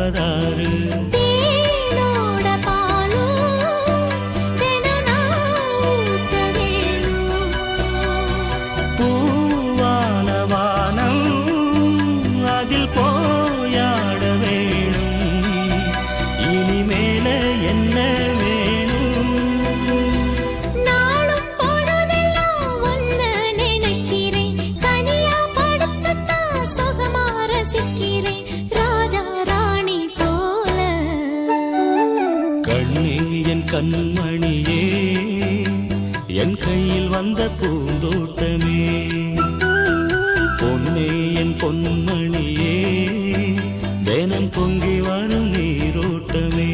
முப்பதாறு. பூவான வானம் அதில் போயாட வேணும். இனிமேல என்ன வேணும்? நாளும் பொழுதெல்லாம் ஒன்ன நினைக்கிறேன். தனியா படுத்துத்தான் சுகமா ரசிக்கிறேன். ராஜா ராணி போல. கண்ணே என் கண்மணியே, என் கையில் வந்த பூந்தோட்டமே, பொன்னே என் பொன்மணியே, தினம் பொங்கி வரும் நீரோட்டமே.